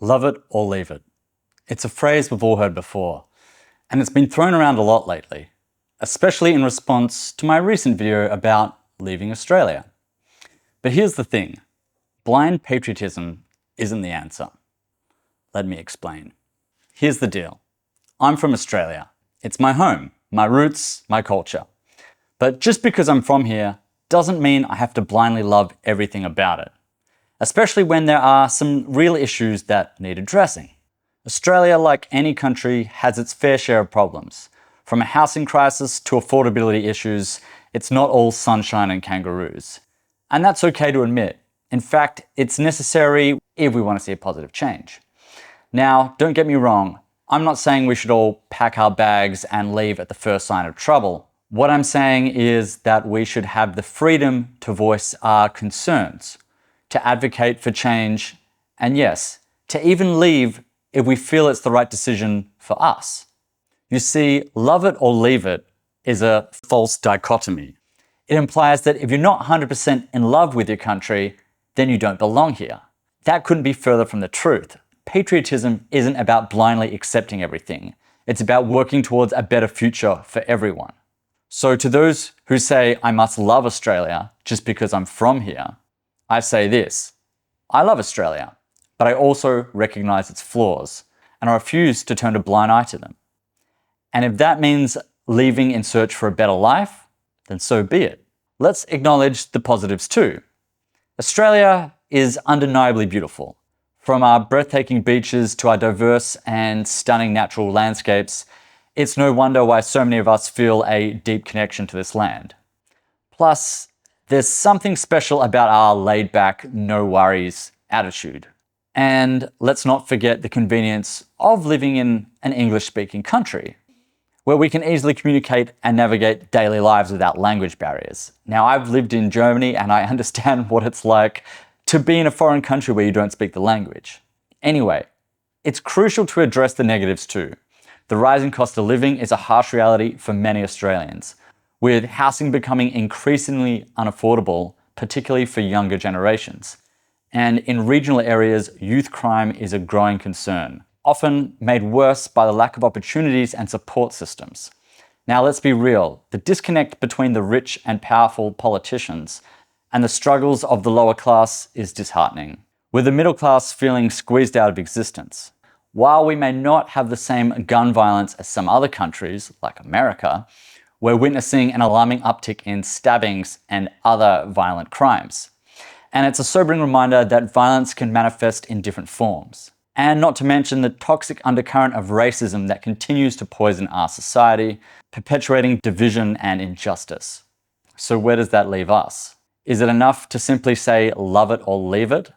Love it or leave it. It's a phrase we've all heard before, and it's been thrown around a lot lately, especially in response to my recent video about leaving Australia. But here's the thing, blind patriotism isn't the answer. Let me explain. Here's the deal. I'm from Australia. It's my home, my roots, my culture. But just because I'm from here doesn't mean I have to blindly love everything about it, especially when there are some real issues that need addressing. Australia, like any country, has its fair share of problems. From a housing crisis to affordability issues, it's not all sunshine and kangaroos. And that's okay to admit. In fact, it's necessary if we want to see a positive change. Now, don't get me wrong, I'm not saying we should all pack our bags and leave at the first sign of trouble. What I'm saying is that we should have the freedom to voice our concerns, to advocate for change, and yes, to even leave if we feel it's the right decision for us. You see, love it or leave it is a false dichotomy. It implies that if you're not 100% in love with your country, then you don't belong here. That couldn't be further from the truth. Patriotism isn't about blindly accepting everything. It's about working towards a better future for everyone. So to those who say I must love Australia just because I'm from here, I say this: I love Australia, but I also recognize its flaws, and I refuse to turn a blind eye to them. And if that means leaving in search for a better life, then so be it. Let's acknowledge the positives too. Australia is undeniably beautiful. From our breathtaking beaches to our diverse and stunning natural landscapes, it's no wonder why so many of us feel a deep connection to this land. Plus, there's something special about our laid-back, no-worries attitude. And let's not forget the convenience of living in an English-speaking country, where we can easily communicate and navigate daily lives without language barriers. Now, I've lived in Germany and I understand what it's like to be in a foreign country where you don't speak the language. Anyway, it's crucial to address the negatives too. The rising cost of living is a harsh reality for many Australians, with housing becoming increasingly unaffordable, particularly for younger generations. And in regional areas, youth crime is a growing concern, often made worse by the lack of opportunities and support systems. Now, let's be real, the disconnect between the rich and powerful politicians and the struggles of the lower class is disheartening, with the middle class feeling squeezed out of existence. While we may not have the same gun violence as some other countries, like America, we're witnessing an alarming uptick in stabbings and other violent crimes. And it's a sobering reminder that violence can manifest in different forms. And not to mention the toxic undercurrent of racism that continues to poison our society, perpetuating division and injustice. So where does that leave us? Is it enough to simply say, love it or leave it?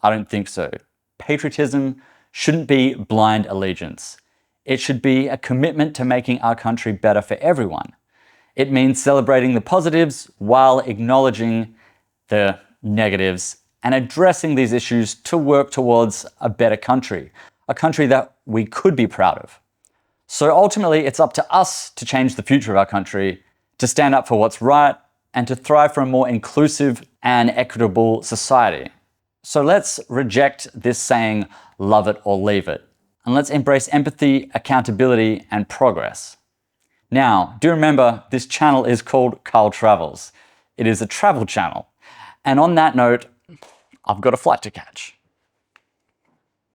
I don't think so. Patriotism shouldn't be blind allegiance. It should be a commitment to making our country better for everyone. It means celebrating the positives while acknowledging the negatives and addressing these issues to work towards a better country, a country that we could be proud of. So ultimately, it's up to us to change the future of our country, to stand up for what's right, and to thrive for a more inclusive and equitable society. So let's reject this saying, love it or leave it, and let's embrace empathy, accountability, and progress. Now, do remember, this channel is called Carl Travels. It is a travel channel. And on that note, I've got a flight to catch.